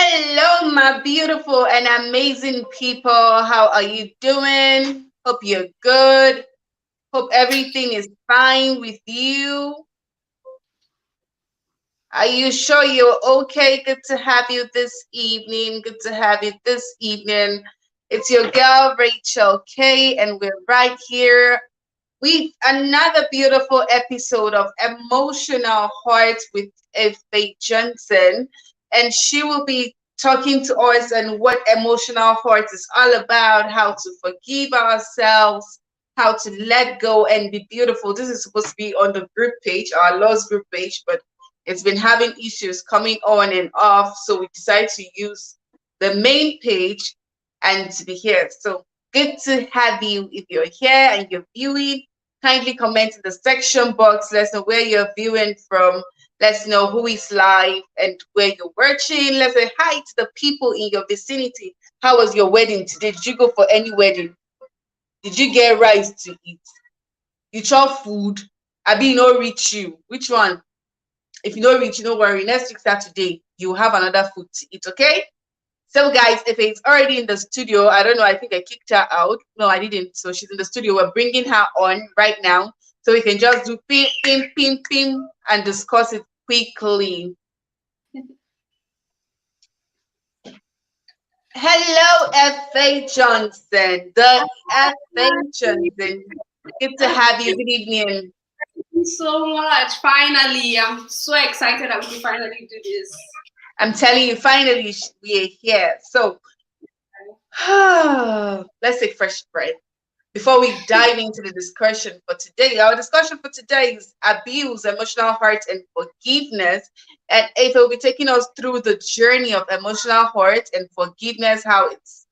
Hello, my beautiful and amazing people. How are you doing? Hope you're good. Hope everything is fine with you. Are you sure you're okay? Good to have you this evening. Good to have you this evening. It's your girl, Rachel K, and we're right here with another beautiful episode of Emotional Heart with Efe Johnson. And she will be talking to us on what emotional heart is all about, how to forgive ourselves, how to let go and be beautiful. This is supposed to be on the group page, our Lost group page, but it's been having issues coming on and off. So we decided to use the main page and to be here. So good to have you. If you're here and you're viewing, kindly comment in the section box. Let us know where you're viewing from. Let's know who is live and where you're watching. Let's say hi to the people in your vicinity. How was your wedding today? Did you go for any wedding? Did you get rice to eat? You chop food? I be no reach you. Which one? If you don't reach, don't worry. Next week Saturday, you have another food to eat, okay? So guys, if it's already in the studio, I don't know, I think I kicked her out. No, I didn't. So she's in the studio. We're bringing her on right now. So we can just do pim, pim, pim, pim and discuss it quickly. Hello, Efe Johnson. The Efe Johnson. Good to have you. Good evening. Thank you so much. Finally, I'm so excited that we can finally do this. I'm telling you, finally, we are here. So let's take fresh breath. Before we dive into the discussion for today, our discussion for today is abuse, emotional hurt, and forgiveness. And Ava will be taking us through the journey of emotional hurt and forgiveness, how it's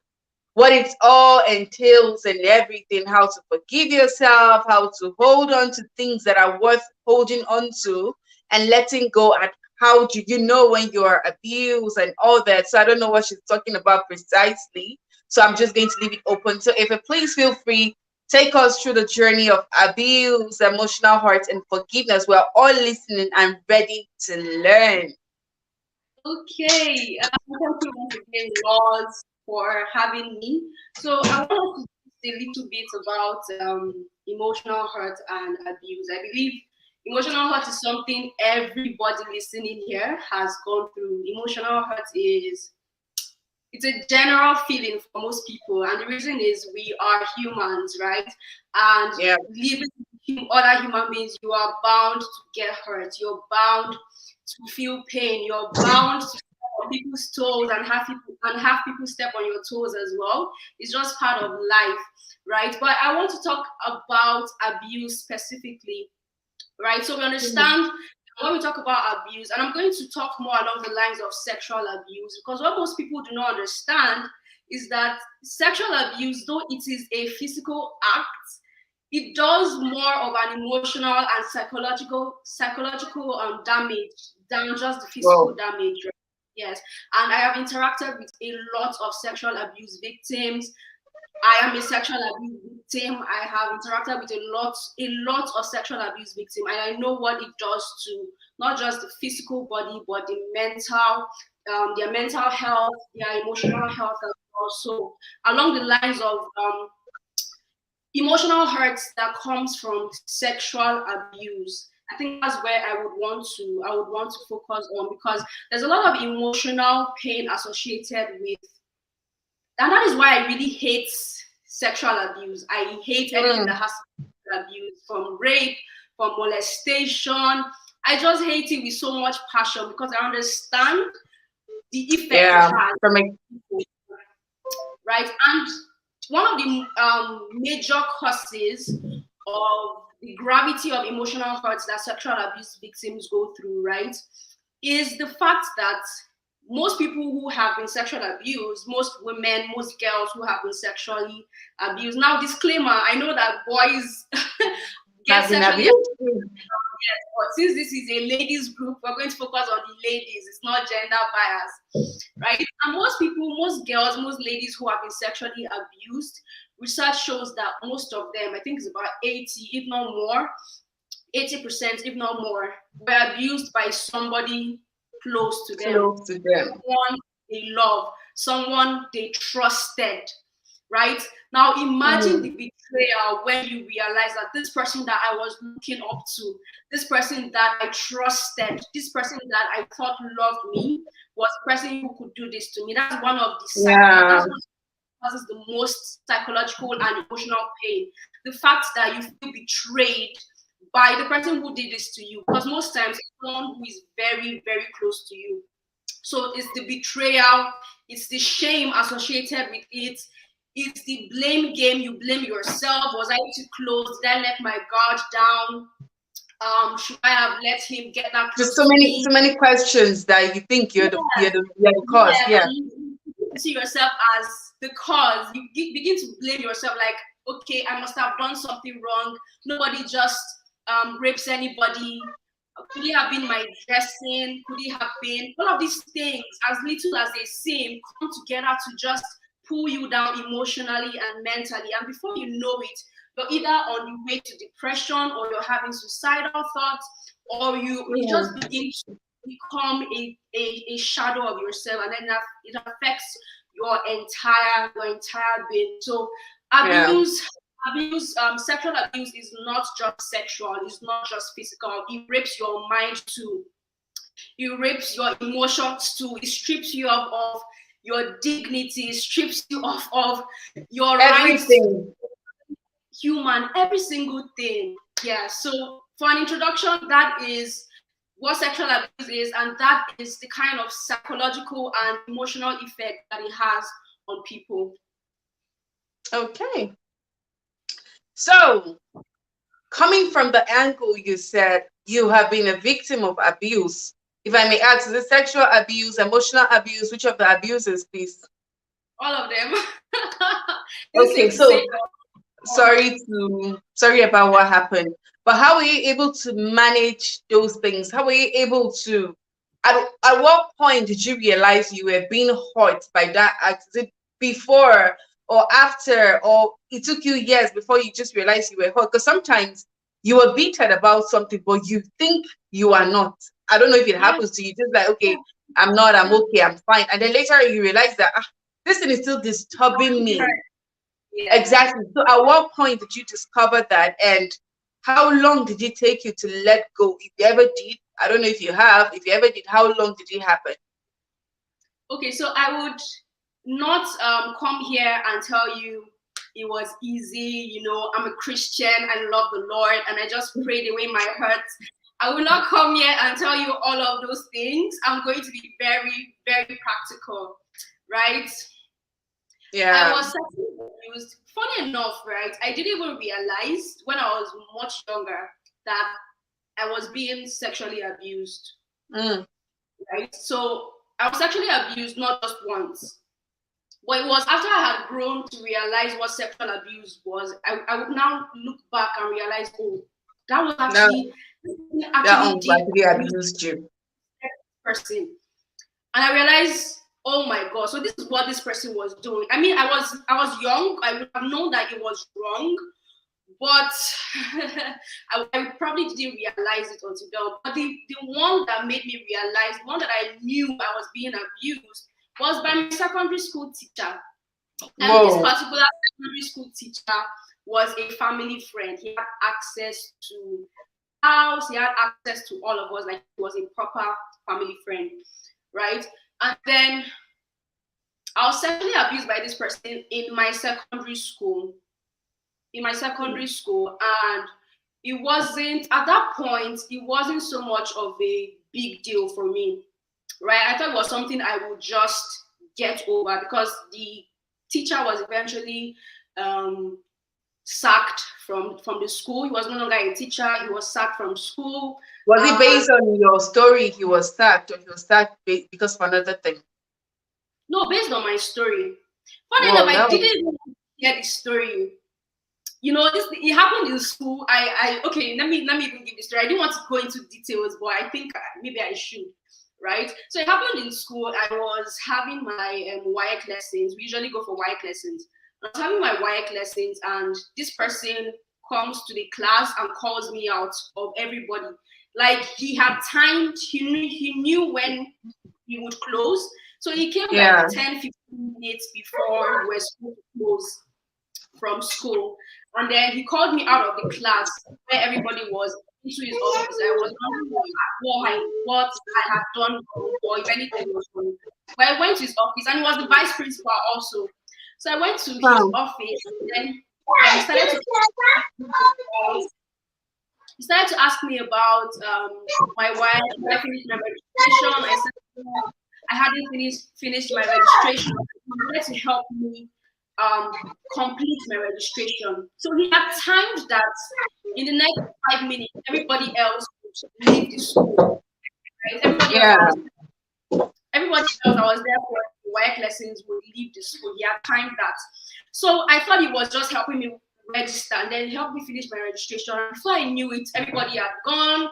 what it all entails and everything, how to forgive yourself, how to hold on to things that are worth holding on to and letting go. And how do you know when you are abused and all that? So I don't know what she's talking about precisely. So I'm just going to leave it open. So if you please feel free, take us through the journey of abuse, emotional hurt, and forgiveness. We're all listening and ready to learn. Okay. Thank you once again, Laws, for having me. So I want to say a little bit about emotional hurt and abuse. I believe emotional hurt is something everybody listening here has gone through. Emotional hurt is it's a general feeling for most people, and the reason is we are humans, right? And Yeah. living with other human beings, you are bound to get hurt. You're bound to feel pain. You're bound to step on people's toes and have people step on your toes as well. It's just part of life, right? But I want to talk about abuse specifically, right? So we understand when we talk about abuse, and I'm going to talk more along the lines of sexual abuse, because what most people do not understand is that sexual abuse, though it is a physical act, it does more of an emotional and psychological damage than just the physical Well, damage. Right? Yes, and I have interacted with a lot of sexual abuse victims. I am a sexual abuse victim. I have interacted with a lot of sexual abuse victims, and I know what it does to not just the physical body, but the their mental health, their emotional health, and also along the lines of emotional hurts that comes from sexual abuse. I think that's where I would want to focus on, because there's a lot of emotional pain associated with, and that is why I really hate sexual abuse. I hate anything that has abuse, from rape, from molestation. I just hate it with so much passion because I understand the effect it yeah. has, From a right? And one of the major causes of the gravity of emotional hurts that sexual abuse victims go through, right, is the fact that most people who have been sexually abused, most women, most girls who have been sexually abused. Now, disclaimer: I know that boys get have been sexually abused. abused, yes, but since this is a ladies group, we're going to focus on the ladies. It's not gender bias, right? And most people, most girls, most ladies who have been sexually abused, research shows that most of them, I think it's about 80, if not more, 80%, if not more, were abused by somebody close to them. Close to them. they love, someone they trusted, right? Now imagine the Mm. betrayal when you realize that this person that I was looking up to, this person that I trusted, this person that I thought loved me was the person who could do this to me. That's one of the Yeah. that's what causes the most psychological and emotional pain. The fact that you feel betrayed by the person who did this to you, because most times it's someone who is very, very close to you. So it's the betrayal, it's the shame associated with it, it's the blame game. You blame yourself. Was I too close? Did I let my guard down? Should I have let him get that Just close to me? so many questions that you think Yeah, you're the cause. yeah, Yeah. and you see yourself as the cause. You begin to blame yourself, like, okay, I must have done something wrong. Nobody just rapes anybody. Could it have been my dressing? Could it have been all of these things, as little as they seem, come together to just pull you down emotionally and mentally. And before you know it, you're either on your way to depression, or you're having suicidal thoughts, or you just Mm. begin to become a shadow of yourself, and then it affects your entire being. So Yeah. sexual abuse is not just sexual, it's not just physical, it rapes your mind too, it rapes your emotions too, it strips you of your dignity, it strips you of your rights to Everything. human, every single thing. Yeah, so for an introduction, that is what sexual abuse is, and that is the kind of psychological and emotional effect that it has on people. Okay. So, coming from the angle you said you have been a victim of abuse, if I may ask, is it sexual abuse, emotional abuse? Which of the abuses, please? All of them. Is it Okay, safe to say so all? sorry about what happened, but how were you able to manage those things? How were you able to, at what point did you realize you were being hurt by that act? Is it before or after, or it took you years before you just realized you were hurt? Because sometimes you were bitter about something but you think you are not. I don't know if it Yeah, happens to you, just like, okay, I'm not, I'm yeah, okay, I'm fine, and then later you realize that, this thing is still disturbing me. yeah. Exactly. So at what point did you discover that, and how long did it take you to let go? If you ever did, I don't know if you have, if you ever did, how long did it happen? Okay, so I would not come here and tell you it was easy. I'm a Christian, I love the Lord, and I just prayed away my hurts. I will not come here and tell you all of those things. I'm going to be very, very practical, right? I Yeah. was sexually abused. Funny enough, right? I didn't even realize when I was much younger that I was being sexually abused, Mm. right? So I was sexually abused not just once, but it was after I had grown to realize what sexual abuse was. I would now look back and realize, oh, that was No, actually that actually uncle did actually abuse abused you. this person. And I realized, oh my god, so this is what this person was doing. I mean, I was young, I would have known that it was wrong, but I probably didn't realize it until then. But the one that made me realize, the one that I knew I was being abused, was by my secondary school teacher. And this Whoa. particular secondary school teacher was a family friend. He had access to house, he had access to all of us, like he was a proper family friend, right? And then I was sexually abused by this person in my secondary school. In my secondary school, and it wasn't at that point. It wasn't so much of a big deal for me, right? I thought it was something I would just get over because the teacher was eventually um, sacked from the school. He was no longer a teacher. He was sacked from school. Was it And based on your story he was sacked, or he was sacked because of another thing? no, based on my story. Funny enough, Whoa, I that was, didn't even hear the story. This it happened in school. I okay, let me even give the story. I didn't want to go into details, but I think maybe I should, right? So it happened in school. I was having my WIAC lessons. We usually go for WIAC lessons. I was having my WIAC lessons, and this person comes to the class and calls me out of everybody. Like he had timed. He knew when he would close. So he came like Yeah. 10, 15 minutes before we're supposed to close from school. And then he called me out of the class where everybody was into his office. I was wondering what I had done wrong or if anything was wrong. But I went to his office and he was the vice principal also. So I went to his Wow. office and then he started to ask me about my wife. Did I finish my registration? I said no, I hadn't finished my registration. He wanted to help me complete my registration. So he had timed that in the next 5 minutes, everybody else would leave the school. Right? Yeah. Everybody else that was there for the work lessons would leave the school. He had timed that. So I thought he was just helping me register and then help me finish my registration. Before I knew it, everybody had gone.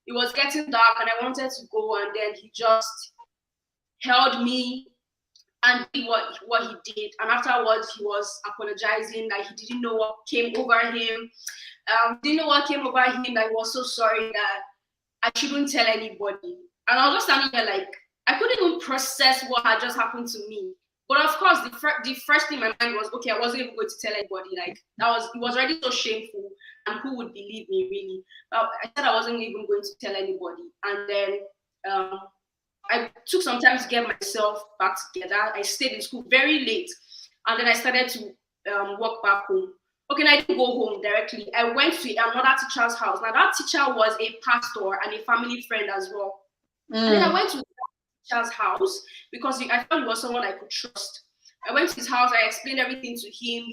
It was getting dark and I wanted to go, and then he just held me and did what he did. And afterwards, he was apologizing that he didn't know what came over him. Didn't know what came over him, that he was so sorry that I shouldn't tell anybody. And I was just standing there like, I couldn't even process what had just happened to me. But of course, the first thing in my mind was, okay, I wasn't even going to tell anybody. Like, it was already so shameful, and who would believe me, really? I said I wasn't even going to tell anybody. And then I took some time to get myself back together. I stayed in school very late, and then I started to walk back home. Okay, and I didn't go home directly. I went to another teacher's house. Now, that teacher was a pastor and a family friend as well. And then I went to the teacher's house because I thought he was someone I could trust. I went to his house. I explained everything to him.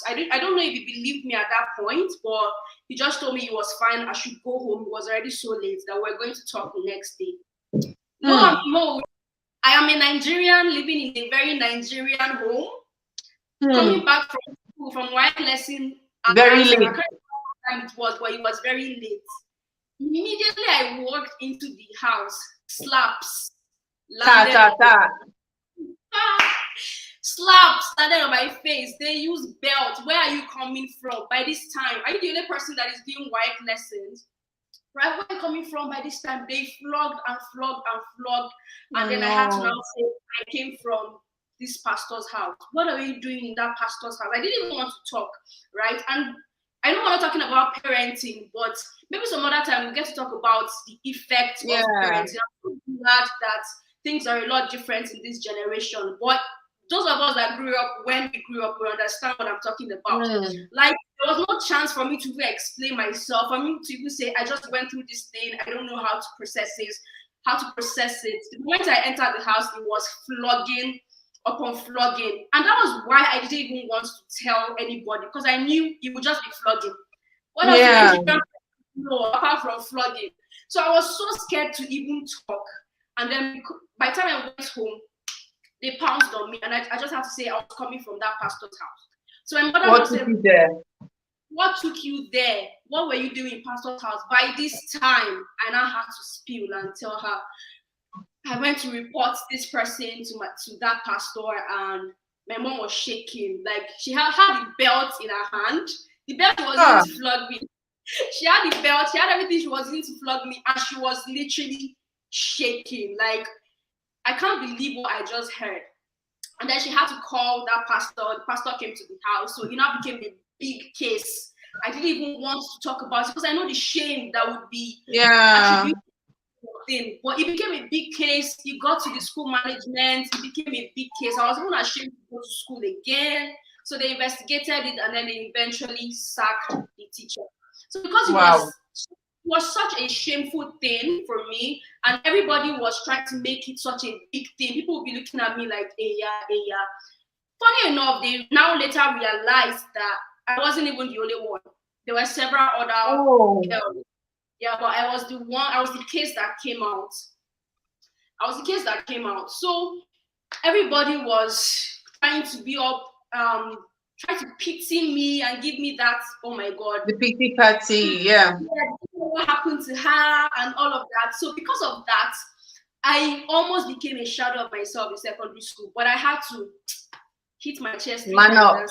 I don't know if he believed me at that point, but he just told me it was fine. I should go home. It was already so late that we're going to talk the next day. No, I am a Nigerian living in a very Nigerian home. Coming back from school, from work lesson. Very late. I can't remember what time it was, but it was very late. Immediately I walked into the house, slaps landed slaps landed on my face. They use belt. Where are you coming from? By this time, are you the only person that is doing work lessons? Right, where are you coming from? By this time, they flogged and flogged and flogged, and then I had to now say I came from this pastor's house. What are you doing in that pastor's house? I didn't even want to talk, right? And I know we're not talking about parenting, but maybe some other time we get to talk about the effect of parenting. I'm so glad that things are a lot different in this generation. But those of us that grew up when we grew up, we understand what I'm talking about. Like, there was no chance for me to even explain myself, for me to even say, I just went through this thing, I don't know how to process it. The moment I entered the house, it was flogging upon flogging. And that was why I didn't even want to tell anybody, because I knew it would just be flogging. What else did I know apart from flogging? So I was so scared to even talk. And then by the time I went home, they pounced on me, and I just have to say I was coming from that pastor's house. So my mother said, what took you there? What were you doing in pastor's house? By this time, I now had to spill and tell her, I went to report this person to that pastor, and my mom was shaking. Like, she had the belt in her hand. The belt was going to flog me. She had the belt, she had everything she was going to flog me, and she was literally shaking. Like, I can't believe what I just heard. And then she had to call that pastor. The pastor came to the house. So it now became a big case. I didn't even want to talk about it because I know the shame that would be attributed to the thing. But it became a big case. It got to the school management. It became a big case. I was even ashamed to go to school again. So they investigated it, and then they eventually sacked the teacher. So because it was such a shameful thing for me, and everybody was trying to make it such a big thing. People would be looking at me like, yeah. Funny enough, they now later realized that I wasn't even the only one. There were several other girls. Yeah, but I was the case that came out. So everybody was trying to be up, trying to pity me and give me that, oh my God. The pity party, What happened to her and all of that. So because of that, I almost became a shadow of myself in secondary school. But I had to hit my chest. Man up.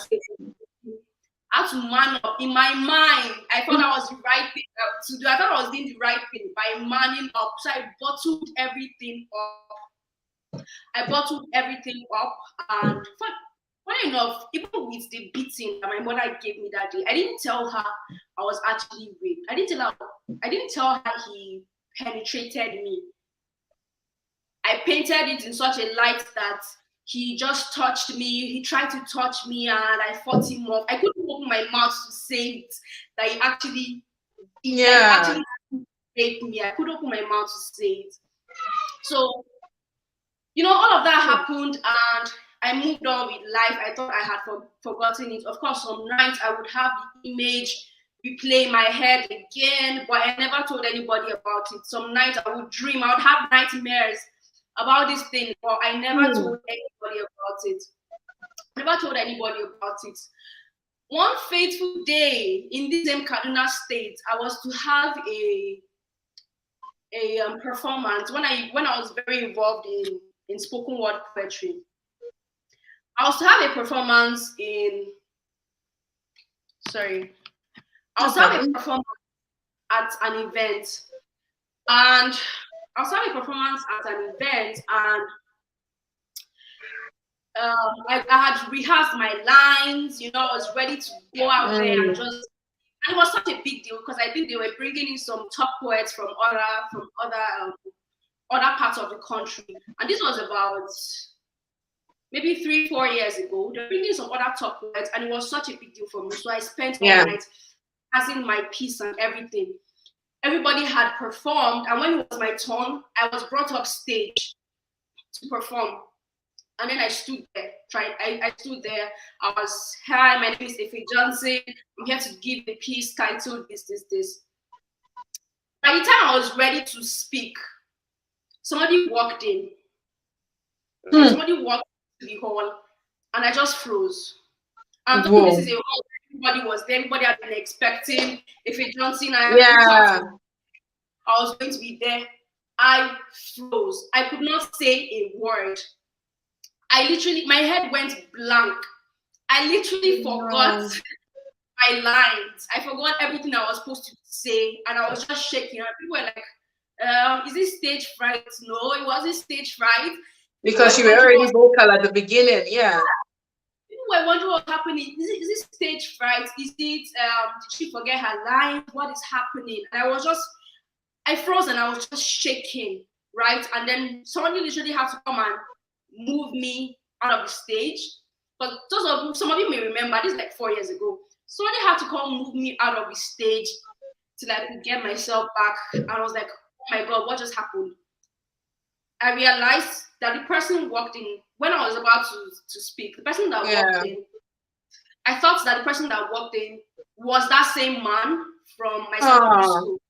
I had to man up. In my mind, I thought I was the right thing to do. I thought I was doing the right thing by manning up. So I bottled everything up. I bottled everything up, and funny enough, even with the beating that my mother gave me that day, I didn't tell her I was actually raped. I didn't tell her he penetrated me. I painted it in such a light that he just touched me. He tried to touch me, and I fought him off. I couldn't open my mouth to say it that he Yeah. actually raped me. I couldn't open my mouth to say it. So all of that happened, and I moved on with life. I thought I had forgotten it. Of course, some nights I would have the image replay in my head again, but I never told anybody about it. Some nights I would dream, I would have nightmares about this thing, but I never Hmm. told anybody about it. Never told anybody about it. One fateful day in this same Kaduna state, I was to have a performance when I was very involved in spoken word poetry. I was to have a performance in sorry, I No was to have a problem. performance at an event, and I was having a performance at an event, and I had rehearsed my lines. I was ready to go out there and Mm. just. And it was such a big deal because I think they were bringing in some top poets from other parts of the country, and this was about maybe 3-4 years ago. They're bringing some other top poets, and it was such a big deal for me. So I spent all Yeah. night passing my piece and everything. Everybody had performed, and when it was my turn, I was brought up stage to perform. And then I stood there. I stood there. I was, hi, my name is Efe Johnson. I'm here to give the piece titled this. By the time I was ready to speak, somebody walked in. Okay, Hmm. somebody walked to the hall, and I just froze. I'm talking. This Whoa. is a hall. Everybody was there. Everybody had been expecting Efe Johnson. I thought Yeah. I was going to be there. I froze. I could not say a word. My head went blank. I literally forgot No. my lines. I forgot everything I was supposed to say, and I was just shaking. And people were like, is this stage fright? No, it wasn't stage fright. People Because were you were wondering already vocal at the beginning. Yeah. what's happening. Is this stage fright? Is it did she forget her lines? What is happening? And I froze and I was just shaking, right? And then somebody literally had to come and move me out of the stage. But some of you may remember, this is like 4 years ago. Somebody had to come move me out of the stage till I could get myself back. And I was like, oh my God, what just happened? I realized that the person walked in when I was about to speak. The person that walked Yeah. in, I thought that the person that walked in was that same man from my secondary Oh. school.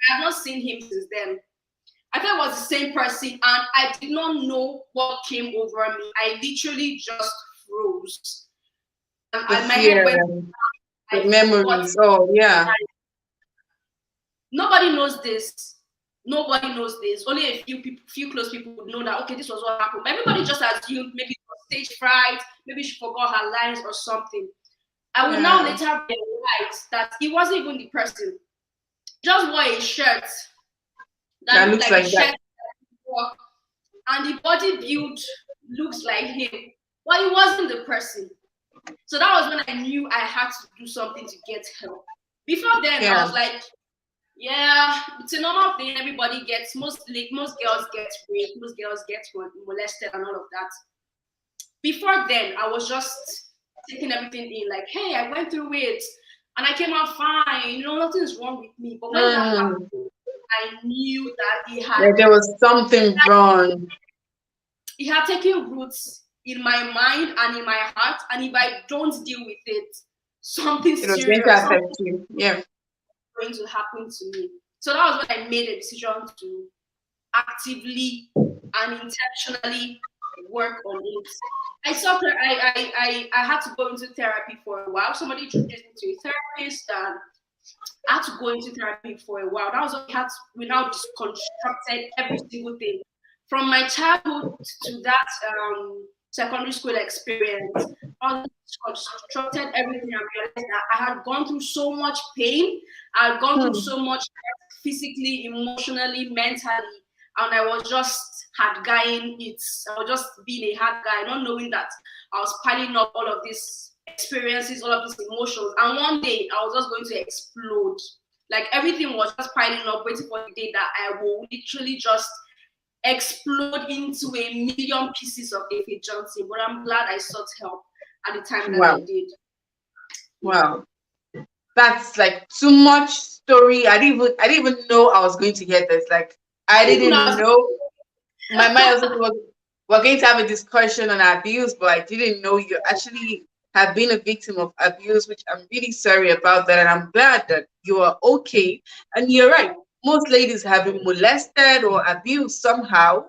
I have not seen him since then. I thought it was the same person, and I did not know what came over me. I literally just froze. The And my head fear, went, the I forgot. memories. Oh, yeah. Nobody knows this. Nobody knows this. Only a few close people would know that, okay, this was what happened. But everybody just assumed maybe it was stage fright, maybe she forgot her lines or something. I would now Yeah. later realize that it wasn't even the person. Just wore a shirt that That looked looks like the like that. shirt and the body build looks like him, but it wasn't the person. So that was when I knew I had to do something to get help. Before then, I Yeah. was like, yeah, it's a normal thing. Everybody gets most girls get raped, most girls get molested, and all of that. Before then, I was just taking everything in, like, hey, I went through it and I came out fine. Nothing's wrong with me. But when that Mm. happened, I knew that Like there was something wrong. it had taken roots in my mind and in my heart. And if I don't deal with it, something It was going to serious, something affect you. Yeah. going to happen to me. So that was when I made a decision to actively and intentionally work on it. I had to go into therapy for a while. Somebody introduced me to a therapist, and I had to go into therapy for a while. That was when we now constructed every single thing from my childhood to that secondary school experience. I constructed everything and realized that I had gone through so much pain. I had gone through Hmm. so much physically, emotionally, mentally, and I was just hard guying it. I was just being a hard guy, not knowing that I was piling up all of these experiences, all of these emotions. And one day I was just going to explode. Like everything was just piling up, waiting for the day that I will literally just explode into a million pieces of Efe Johnson. But I'm glad I sought help at the time that I Wow. did. Wow. That's like too much story. I didn't even know I was going to get this. Like I didn't know. My mind was we're going to have a discussion on abuse, but I didn't know you actually have been a victim of abuse, which I'm really sorry about that. And I'm glad that you are okay. And you're right. Most ladies have been molested or abused somehow.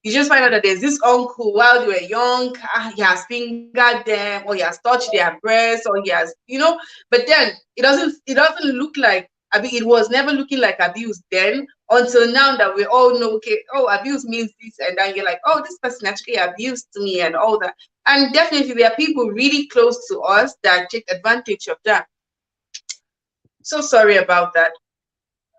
You just find out that there's this uncle while they were young, he has fingered them, or he has touched their breasts, or he has, but then it doesn't look like, I mean, it was never looking like abuse then until now that we all know, okay, oh, abuse means this, and then you're like, oh, this person actually abused me and all that. And definitely there are people really close to us that take advantage of that. So sorry about that.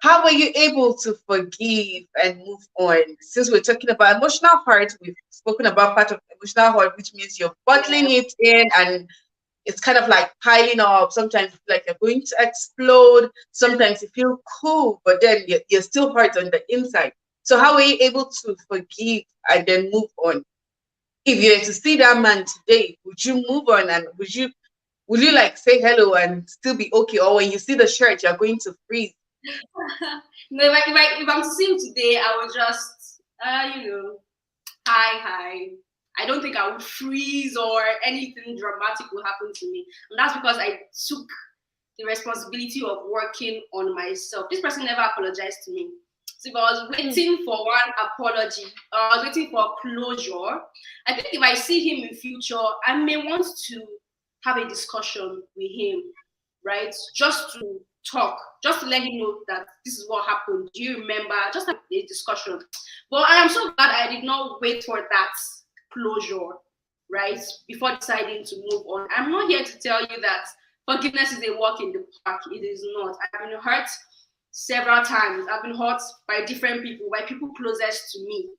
How were you able to forgive and move on? Since we're talking about emotional hurt, we've spoken about part of emotional hurt, which means you're bottling it in and it's kind of like piling up. Sometimes you feel like you're going to explode. Sometimes you feel cool, but then you're still hurt on the inside. So how were you able to forgive and then move on? If you were to see that man today, would you move on and would you like say hello and still be okay? Or when you see the shirt, you're going to freeze? No, if I'm to see him today, I would just, hi. I don't think I would freeze or anything dramatic will happen to me. And that's because I took the responsibility of working on myself. This person never apologized to me. So if I was waiting for one apology, I was waiting for closure, I think if I see him in future, I may want to have a discussion with him, right? Just to talk, just to let him know that this is what happened. Do you remember? Just have a discussion. But I am so glad I did not wait for that closure, right? Before deciding to move on. I'm not here to tell you that forgiveness is a walk in the park. It is not. I've been hurt several times. I've been hurt by different people, by people closest to me.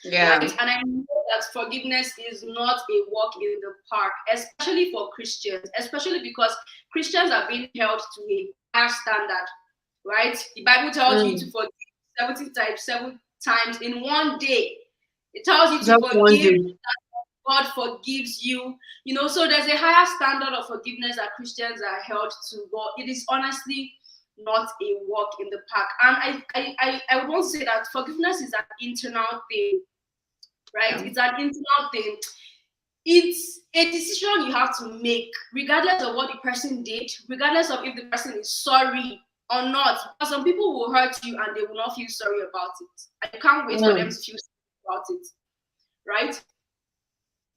Yeah. Right? And I know that forgiveness is not a walk in the park, especially for Christians, especially because Christians are being held to a higher standard, right? The Bible tells you to forgive 70 times, 7 times in one day. It tells you to Just one forgive, day. God forgives you. So there's a higher standard of forgiveness that Christians are held to, but it is honestly not a walk in the park. And I would want to say that forgiveness is an internal thing, right? Yeah. It's an internal thing. It's a decision you have to make, regardless of what the person did, regardless of if the person is sorry or not. Because some people will hurt you and they will not feel sorry about it. I can't wait for them to feel sorry about it, right?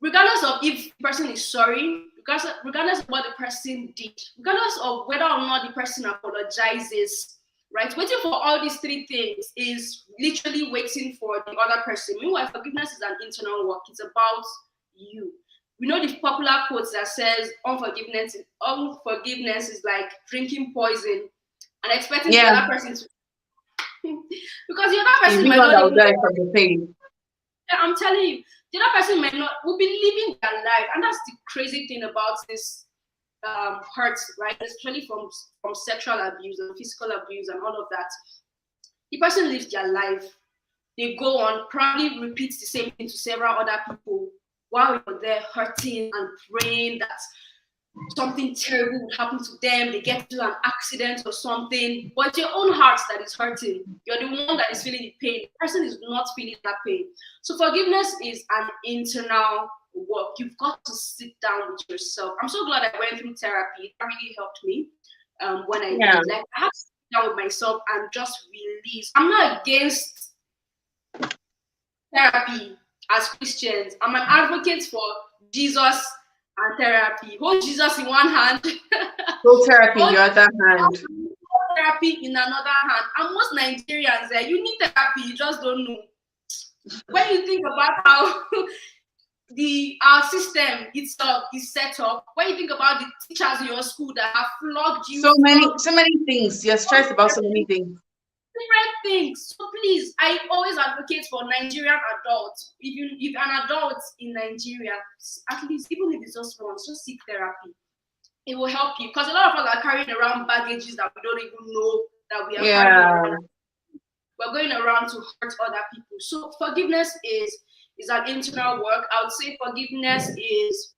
Regardless of if the person is sorry, regardless of what the person did, regardless of whether or not the person apologizes, right? Waiting for all these three things is literally waiting for the other person. Meanwhile, forgiveness is an internal work. It's about you. We know the popular quotes that says unforgiveness is like drinking poison and expecting the other person to because the other person might not even die from the pain. I'm telling you, the other person will be living their life, and that's the crazy thing about this hurt, right? Especially from sexual abuse and physical abuse and all of that. The person lives their life. They go on, probably repeats the same thing to several other people while you're there hurting and praying that something terrible would happen to them, they get into an accident or something, but it's your own heart that is hurting. You're the one that is feeling the pain. The person is not feeling that pain. So forgiveness is an internal work. You've got to sit down with yourself. I'm so glad I went through therapy. That really helped me when I did. Like I have to sit down with myself and just release. I'm not against therapy as Christians. I'm an advocate for Jesus and therapy. Hold Jesus in one hand. Hold therapy in the other hand. Therapy in another hand. And most Nigerians, you need therapy, you just don't know. When you think about how our system itself is set up, when you think about the teachers in your school that have flogged you, so many things. You're stressed about so many things. different things. So please, I always advocate for Nigerian adults. If an adult in Nigeria, at least even if it's just once, just seek therapy. It will help you, because a lot of us are carrying around baggages that we don't even know that we are carrying Yeah. around. We're going around to hurt other people. So forgiveness is an internal work. I would say forgiveness is,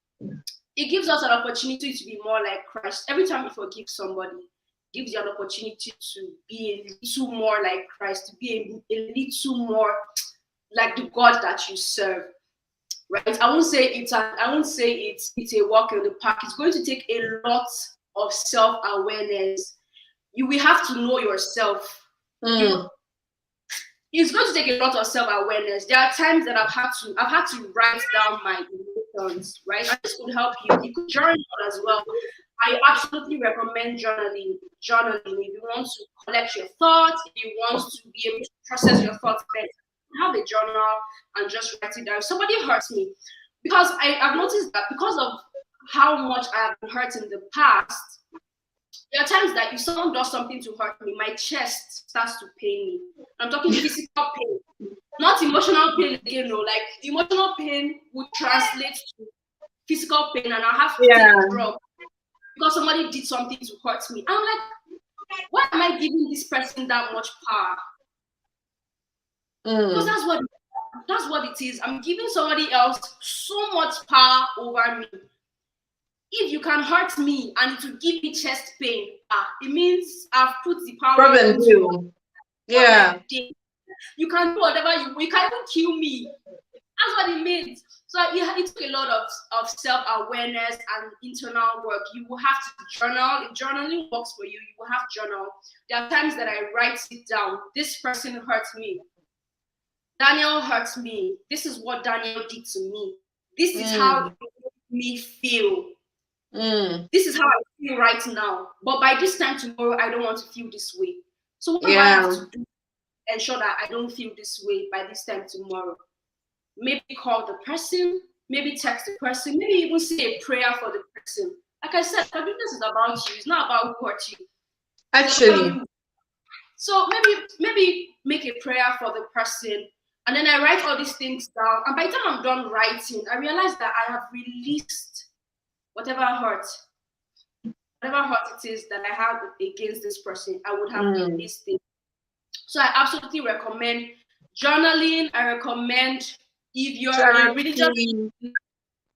it gives us an opportunity to be more like Christ. Every time you forgive somebody, it gives you an opportunity to be a little more like Christ, to be a little more like the God that you serve. Right? I won't say it's a walk in the park. It's going to take a lot of self-awareness. You will have to know yourself. You It's going to take a lot of self-awareness. There are times that I've had to write down my emotions, right? And this could help you. You could journal as well. I absolutely recommend journaling. Journaling, if you want to collect your thoughts, if you want to be able to process your thoughts better, have a journal and just write it down. If somebody hurts me, because I've noticed that because of how much I have been hurt in the past, there are times that if someone does something to hurt me, my chest starts to pain me. I'm talking physical pain, not emotional pain again. No, like emotional pain would translate to physical pain, and I have to Yeah. take drugs because somebody did something to hurt me. I'm like, why am I giving this person that much power? Because that's what it is. I'm giving somebody else so much power over me. If you can hurt me and it will give me chest pain, it means I've put the power Problem into you. too. Yeah. You can do whatever you can even kill me. That's what it means. So it took a lot of self-awareness and internal work. You will have to journal. If journaling works for you, you will have journal. There are times that I write it down. This person hurts me. Daniel hurts me. This is what Daniel did to me. This is how it made me feel. This is how I feel right now. But by this time tomorrow, I don't want to feel this way. So what do I have to do to ensure that I don't feel this way by this time tomorrow? Maybe call the person, maybe text the person, maybe even say a prayer for the person. Like I said, forgiveness is about you. It's not about who hurt you. Actually. So maybe make a prayer for the person, and then I write all these things down. And by the time I'm done writing, I realize that I have released whatever hurt it is that I have against this person. I would have released it. So I absolutely recommend journaling. I recommend, if you're a religious,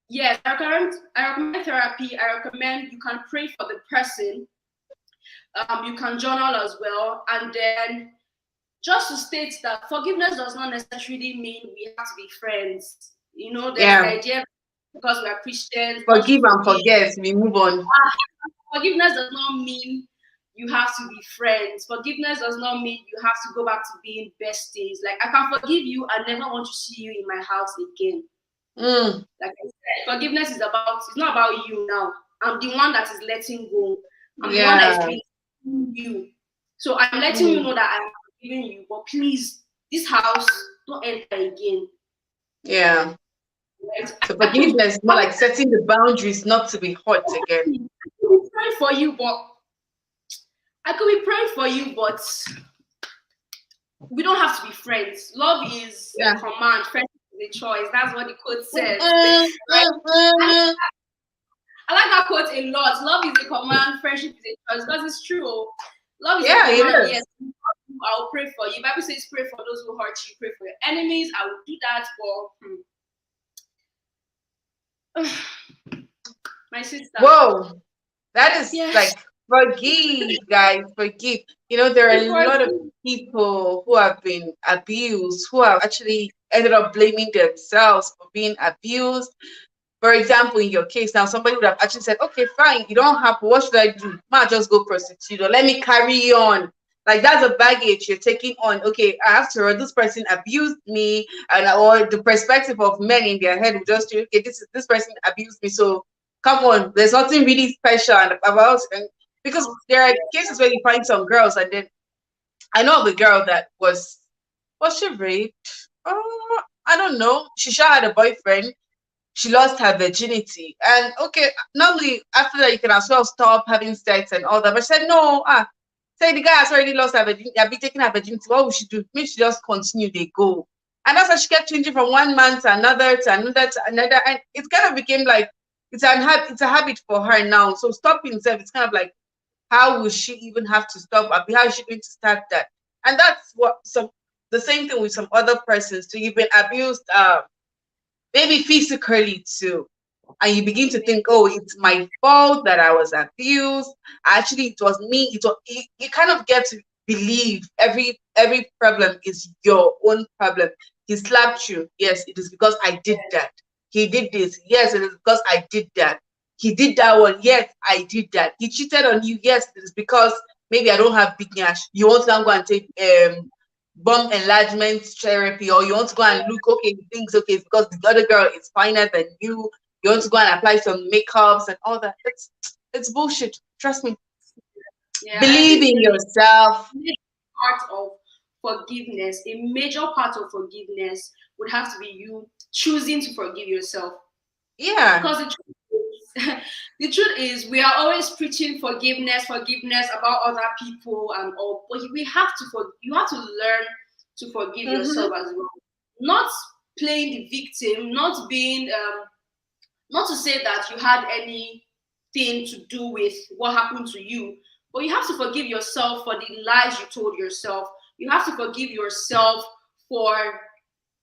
yes, I recommend therapy. I recommend you can pray for the person. You can journal as well, and then just to state that forgiveness does not necessarily mean we have to be friends. You know, there's the idea because we are Christians. Forgive and forget. We move on. Forgiveness does not mean you have to be friends. Forgiveness does not mean you have to go back to being besties. Like, I can forgive you and never want to see you in my house again. Like I said, forgiveness is it's not about you now. I'm the one that is letting go. I'm the one that is treating you. So I'm letting you know that I'm forgiving you, but please, this house, don't enter again. Yeah. Right? So forgiveness is more like setting the boundaries not to be hurt again. I could be praying for you, but we don't have to be friends. Love is a command, friendship is a choice. That's what the quote says. Right? I like that quote a lot. Love is a command, friendship is a choice. Because it's true. Love is a command, yes. I will pray for you. Bible says pray for those who hurt you, pray for your enemies. I will do that for my sister. Whoa. That is like, forgive, guys, forgive. You know, there are a lot of people who have been abused, who have actually ended up blaming themselves for being abused. For example, in your case now, somebody would have actually said, okay, fine, you don't have, what should I do? Might just go prostitute, or let me carry on. Like, that's a baggage you're taking on. Okay, after all, this person abused me, and or the perspective of men in their head would just, okay, this person abused me, so come on, there's nothing really special about it. Because there are cases where you find some girls, and then I know of a girl that was she raped? Oh, I don't know. She sure had a boyfriend. She lost her virginity, and okay, normally after that you can as well stop having sex and all that. But she said no, Say the guy has already lost her virginity, have been taking her virginity. What would she do? Maybe she just continue, they go. And that's how she kept changing from one man to another to another to another. And it kind of became like it's a habit for her now. So stopping itself, it's kind of like, how will she even have to stop? How is she going to start that? And that's what some the same thing with some other persons too. You've been abused, maybe physically too, and you begin to think, oh, it's my fault that I was abused. Actually, it was me. You kind of get to believe every problem is your own problem. He slapped you, yes, it is because I did that. He did this, yes, it is because I did that. He did that one, yes, I did that. He cheated on you, yes, it is because maybe I don't have big cash. You want to go and take bump enlargement therapy, or you want to go and look, okay, things okay, it's because the other girl is finer than you want to go and apply some makeups and all that. It's bullshit. Trust me. Yeah, I Believe think in yourself. part of forgiveness, a major part of forgiveness would have to be you choosing to forgive yourself. Yeah. Because the truth is, we are always preaching forgiveness about other people and all, but we have to you have to learn to forgive yourself Mm-hmm. as well. Not playing the victim, not being not to say that you had anything to do with what happened to you, but you have to forgive yourself for the lies you told yourself. You have to forgive yourself for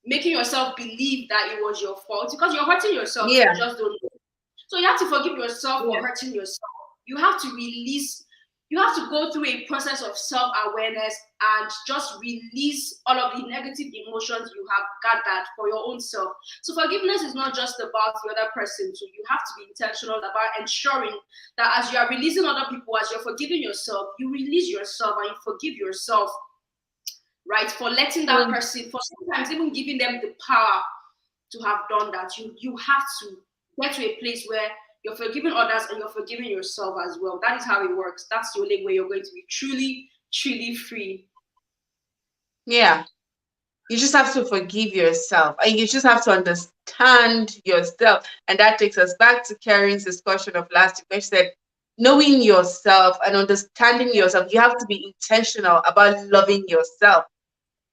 making yourself believe that it was your fault, because you're hurting yourself, so you Yeah. just don't know. So you have to forgive yourself for Yeah. hurting yourself. You have to release, you have to go through a process of self awareness and just release all of the negative emotions you have gathered for your own self. So forgiveness is not just about the other person. So you have to be intentional about ensuring that as you are releasing other people, as you're forgiving yourself, you release yourself and you forgive yourself, right? For letting that Mm. person, for sometimes even giving them the power to have done that. You have to get to a place where you're forgiving others and you're forgiving yourself as well. That is how it works. That's the only way you're going to be truly, truly free. Yeah. You just have to forgive yourself, and you just have to understand yourself. And that takes us back to Karen's discussion of last week, where she said, knowing yourself and understanding yourself, you have to be intentional about loving yourself.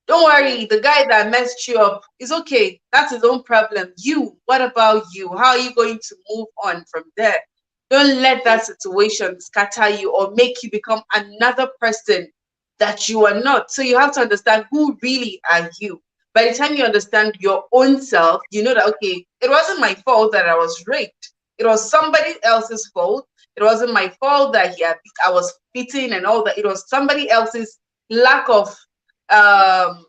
Don't Yeah. worry, the guy that messed you up is okay. That's his own problem. You, what about you? How are you going to move on from there? Don't let that situation scatter you or make you become another person that you are not. So you have to understand, who really are you. By the time you understand your own self, you know that, okay, it wasn't my fault that I was raped. It was somebody else's fault. It wasn't my fault that I was beaten and all that. It was somebody else's lack of um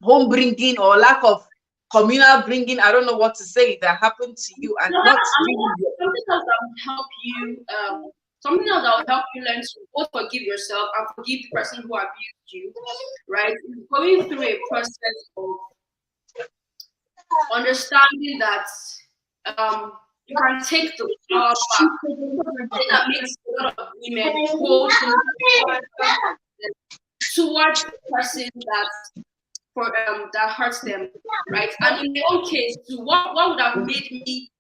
home bringing or lack of communal bringing, I don't know what to say, that happened to you, and not really Something else that will help you, something else that will help you learn to both forgive yourself and forgive the person who abused you, right? Is going through a process of understanding that you can take the power back. Something that makes a lot of women hold towards the person that hurts them, right? And in my own case, too, what would have made me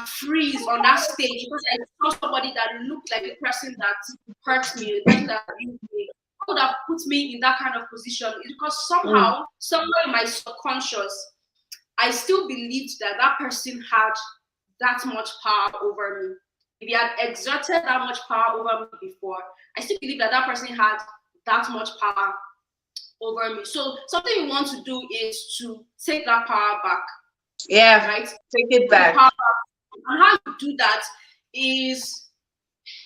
freeze on that stage because I saw somebody that looked like the person that hurt me, the person that abused me. What would have put me in that kind of position is because Mm. somehow, somewhere in my subconscious, I still believed that that person had that much power over me. If he had exerted that much power over me before, I still believe that that person had that much power over me. So something you want to do is to take that power back, Yeah, right? take it Take the back. power back. And how you do that is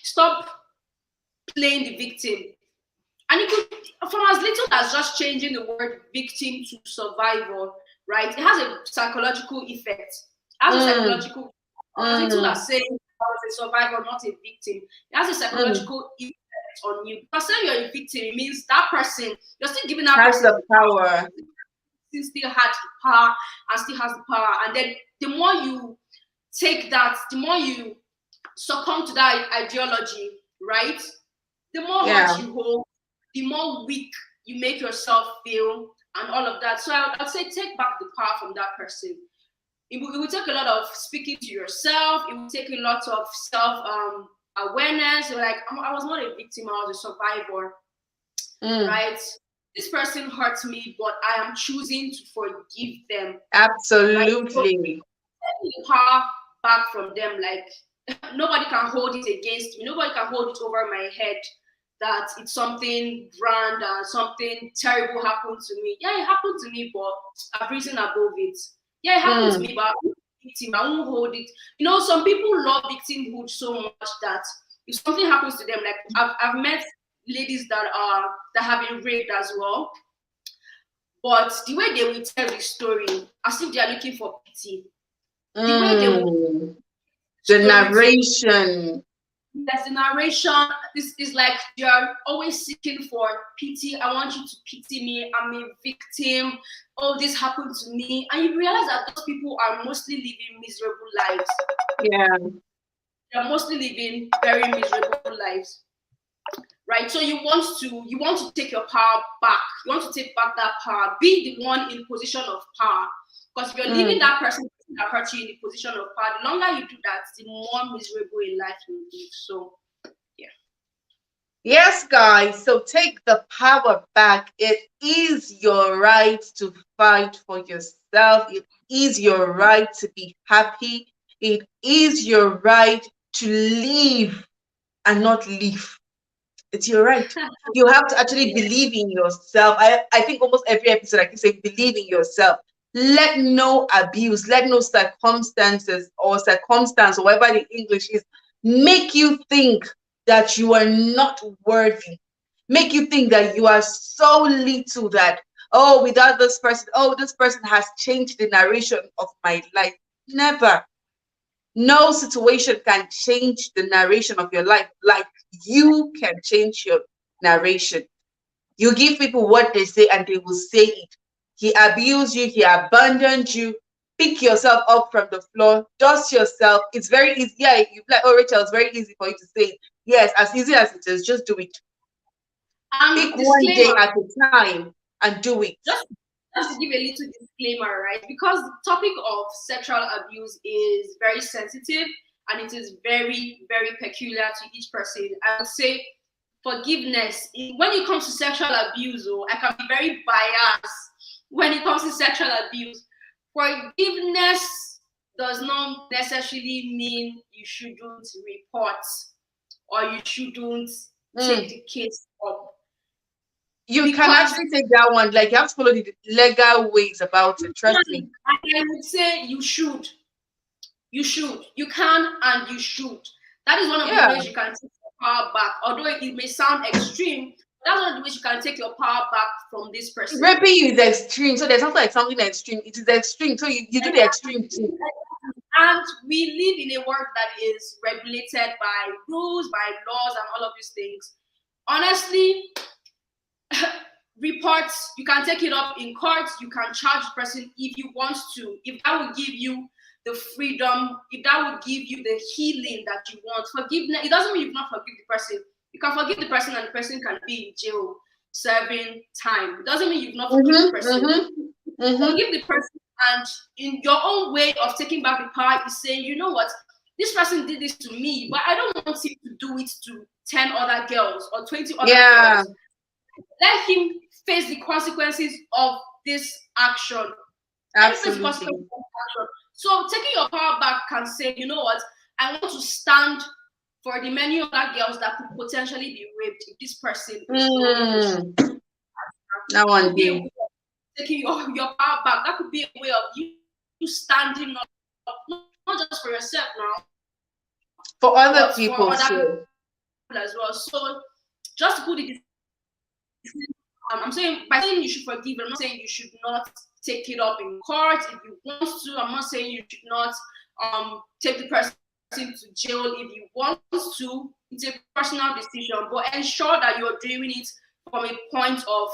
stop playing the victim. And it could, from as little as just changing the word victim to survivor, right? It has a psychological effect. It has a Mm. psychological, as little Mm. as saying I was a survivor, not a victim. It has a Mm. psychological effect on you. Because saying you're a victim, it means that person, you're still giving that Has person the the power. power. Still had the power and still has the power. And then the more you take that, the more you succumb to that ideology, right? The more hurt Yeah. you hold, the more weak you make yourself feel, and all of that. So I'd say take back the power from that person. It will take a lot of speaking to yourself. It will take a lot of self awareness. Like I was not a victim, I was a survivor, Mm, right? This person hurt me, but I am choosing to forgive them, right? So absolutely. taking the power back from them, like nobody can hold it against me. Nobody can hold it over my head that it's something grand and something terrible happened to me. Yeah, it happened to me, but I've risen above it. Yeah, it happened to Mm, me, but I'm not a victim. I won't hold it. You know, some people love victimhood so much that if something happens to them, like I've met ladies that have been raped as well, but the way they will tell the story, as if they are looking for pity, the way they will mm. The story to you. narration. Yes, the narration, this is like you're always seeking for pity. I want you to pity me. I'm a victim. Oh, this happened to me. And you realize that those people are mostly living miserable lives. Yeah. They're mostly living very miserable lives. Right? So you want to take your power back. You want to take back that power. Be the one in position of power. Because if you're leaving Mm. that person that hurt you in the position of power, the longer you do that, the more miserable in life you will live. So yeah. Yes, guys. So take the power back. It is your right to fight for yourself. It is your right to be happy. It is your right to live and not live. It's your right. You have to actually Yeah. believe in yourself. I think almost every episode I keep saying, believe in yourself. Let no abuse, let no circumstances or circumstance, or whatever the English is, make you think that you are not worthy. Make you think that you are so little that, oh, without this person, oh, this person has changed the narration of my life. Never. No situation can change the narration of your life like you can change your narration. You give people what they say and they will say it. He abused you, he abandoned you. Pick yourself up from the floor, dust yourself. It's very easy. Yeah, you like, oh, Rachel, it's very easy for you to say it. Yes, as easy as it is, just do it. Pick one Disclaimer, day at a time and do it. just just to give a little disclaimer, right? Because the topic of sexual abuse is very sensitive and it is very, very peculiar to each person. I would say forgiveness when it comes to sexual abuse, oh, I can be very biased when it comes to sexual abuse. Forgiveness does not necessarily mean you shouldn't report or you shouldn't take Mm. the case up You can because actually take that one. Like, you have to follow the legal ways about it. Trust me. I would say you should. You should. You can and you should. That is one of the Yeah. ways you can take your power back. Although it may sound extreme, that's one of the ways you can take your power back from this person. Raping you is extreme. So there's not like something extreme. It is extreme. So you do the extreme too. And we live in a world that is regulated by rules, by laws, and all of these things. Honestly, reports, you can take it up in court, you can charge the person if you want to, if that will give you the freedom, if that will give you the healing that you want. Forgiveness, it doesn't mean you've not forgive the person. You can forgive the person and the person can be in jail serving time. It doesn't mean you've not forgiven the Mm-hmm, person. mm-hmm, mm-hmm. Forgive the person, and in your own way of taking back the power is saying, you know what, this person did this to me, but I don't want him to do it to 10 other girls or 20 other Yeah, girls. Let him face the consequences of this action. Let him face the consequences absolutely. of this action. So taking your power back can say, you know what, I want to stand for the many other girls that could potentially be raped if this person is no longer. Mm, that That one could be a day. way of taking your power back. That could be a way of you standing up, not just for yourself now, but For for other other people people as well. too. So just to put it, I'm saying by saying you should forgive, I'm not saying you should not take it up in court if you want to. I'm not saying you should not take the person to jail if you want to. It's a personal decision, but ensure that you're doing it from a point of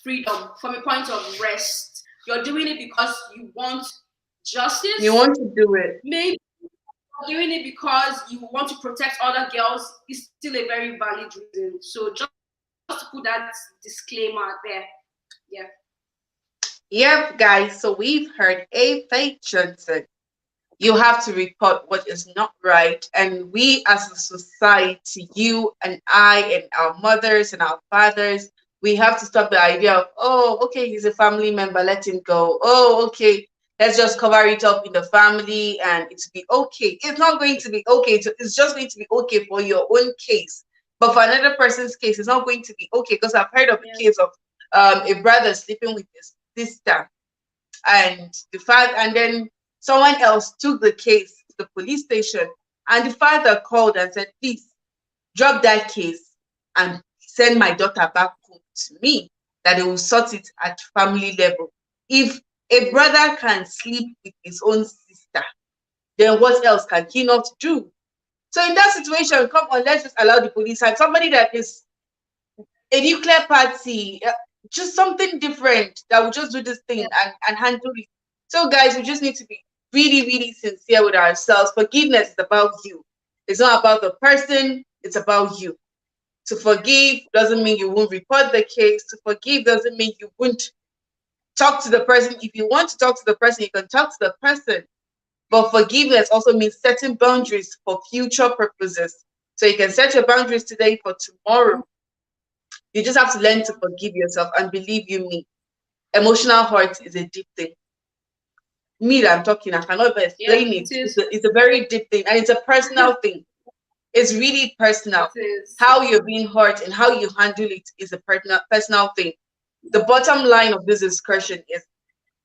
freedom, from a point of rest. You're doing it because you want You justice. want to do it. Maybe you're doing it because you want to protect other girls. Is still a very valid reason. So just to put that disclaimer there. Yeah. Yep, guys. So we've heard Efe Johnson. You have to report what is not right. And we as a society, you and I and our mothers and our fathers, we have to stop the idea of, oh, okay, he's a family member, let him go. Oh, okay, let's just cover it up in the family and it's be okay. It's not going to be okay. It's just going to be okay for your own case. But for another person's case, it's not going to be okay. Because I've heard of a case of a brother sleeping with his sister, and the father, and then someone else took the case to the police station, and the father called and said, please drop that case and send my daughter back home to me, that they will sort it at family level. If a brother can sleep with his own sister, then what else can he not do? So in that situation, come on, let's just allow the police and somebody that is a nuclear party, just something different that will just do this thing Yeah. and handle it. So, guys, we just need to be really, really sincere with ourselves. Forgiveness is about you. It's not about the person. It's about you. To forgive doesn't mean you won't report the case. To forgive doesn't mean you won't talk to the person. If you want to talk to the person, you can talk to the person. But forgiveness also means setting boundaries for future purposes. So you can set your boundaries today for tomorrow. You just have to learn to forgive yourself, and believe you me, emotional hurt is a deep thing. Me that I'm talking, I cannot even Yeah, explain it. it is. It's a very deep thing, and it's a personal thing. It's really personal. It is. How you're being hurt and how you handle it is a personal thing. The bottom line of this discussion is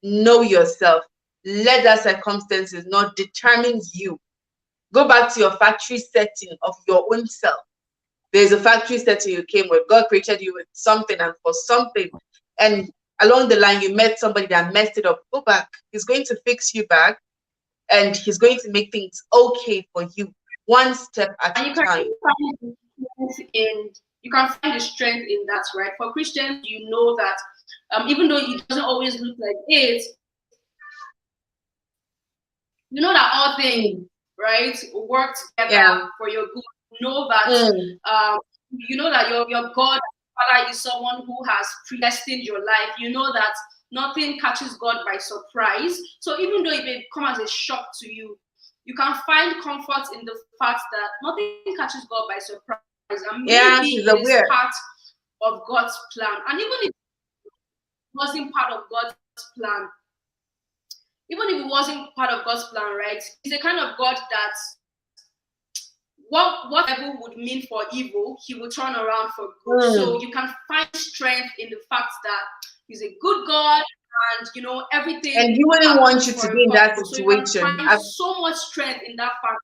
know yourself. Let that circumstances not determine you. Go back to your factory setting of your own self. There's a factory setting you came with. God created you with something and for something. And along the line, you met somebody that messed it up. Go back. He's going to fix you back, and he's going to make things okay for you, one step at And a time. you can find the strength in that, right? For Christians, you know that even though it doesn't always look like it, you know that all things, Mm. right, work together Yeah. for your good. You know that Mm. you know that your God Father is someone who has predestined your life. You know that nothing catches God by surprise. So even though it may come as a shock to you, you can find comfort in the fact that nothing catches God by surprise. And maybe Yeah, he's it is aware. part of God's plan. And even if it wasn't part of God's plan, even if it wasn't part of God's plan, right? He's the kind of God that what evil would mean for evil, he will turn around for good. So Mm. you can find strength in the fact that he's a good God, and And everything he wouldn't want happens you to for a be in that purpose. So you can situation. find so much strength in that fact.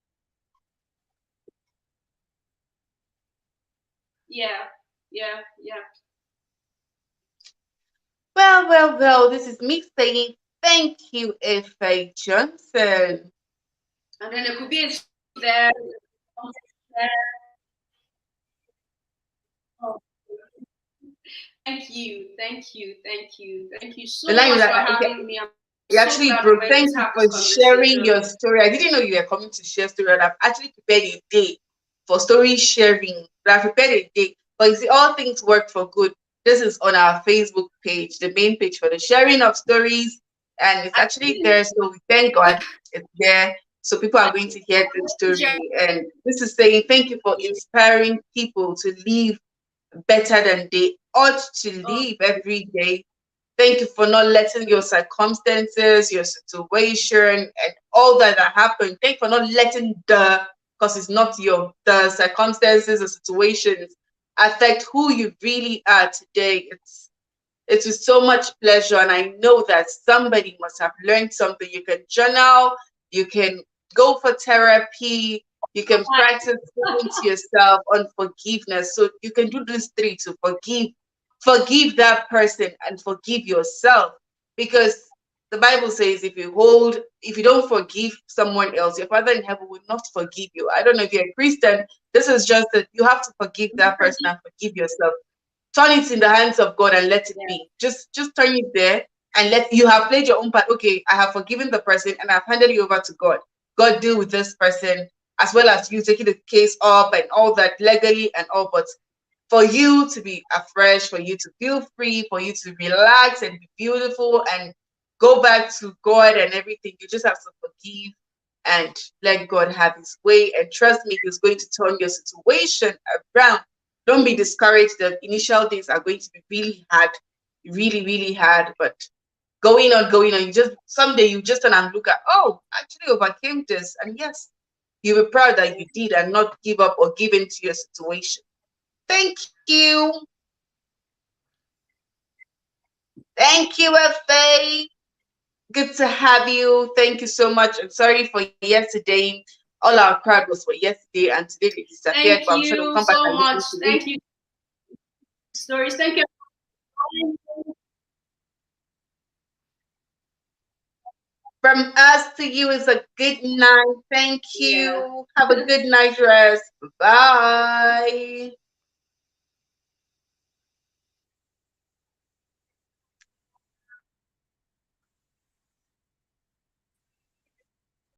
Yeah, yeah, yeah. Well, this is me saying thank you, Efe Johnson. And then there could be a there. Oh, thank you, thank you, thank you, thank you The so line is much for that having me. I'm you so actually glad we broke. were able Thank to you have for this sharing conversation. your story. I didn't know you were coming to share story. I've actually prepared a day for story sharing. I've prepared a day. But you see, all things work for good. This is on our Facebook page, the main page for the sharing of stories. And it's I actually there. So we thank God it's there. So people are going to hear this share. story. And this is saying thank you for inspiring people to live better than they ought to Oh, live every day. Thank you for not letting your circumstances, your situation, and all that happened. Thank you for not letting because it's not the circumstances or situations affect who you really are today. It's with so much pleasure, and I know that somebody must have learned something. You can journal, you can go for therapy, you can practice speaking to yourself on forgiveness. So you can do these three to forgive that person and forgive yourself. Because the Bible says if you don't forgive someone else, your Father in heaven will not forgive you. I don't know if you're a Christian. This is just that you have to forgive that person and forgive yourself. Turn it in the hands of God and let it yeah. be. Just turn it there and let you have played your own part. Okay, I have forgiven the person and I've handed you over to God. God deal with this person, as well as you taking the case up and all that legally and all. But for you to be afresh, for you to feel free, for you to relax and be beautiful and go back to God and everything, you just have to forgive and let God have his way. And trust me, he's going to turn your situation around. Don't be discouraged. The initial days are going to be really hard, really, really hard. But going on, you just someday you just turn and look at, oh, I actually overcame this. And yes, you'll be proud that you did and not give up or give in to your situation. Thank you. Thank you, Efe. Good to have you. Thank you so much. I'm sorry for yesterday. All our crowd was for yesterday, and today they disappeared. But Thank I'm sure they'll you come back and so listen much. to it. Thank you, stories. Thank you. From us to you is a good night. Thank Yeah. you. Have a good night rest. Bye.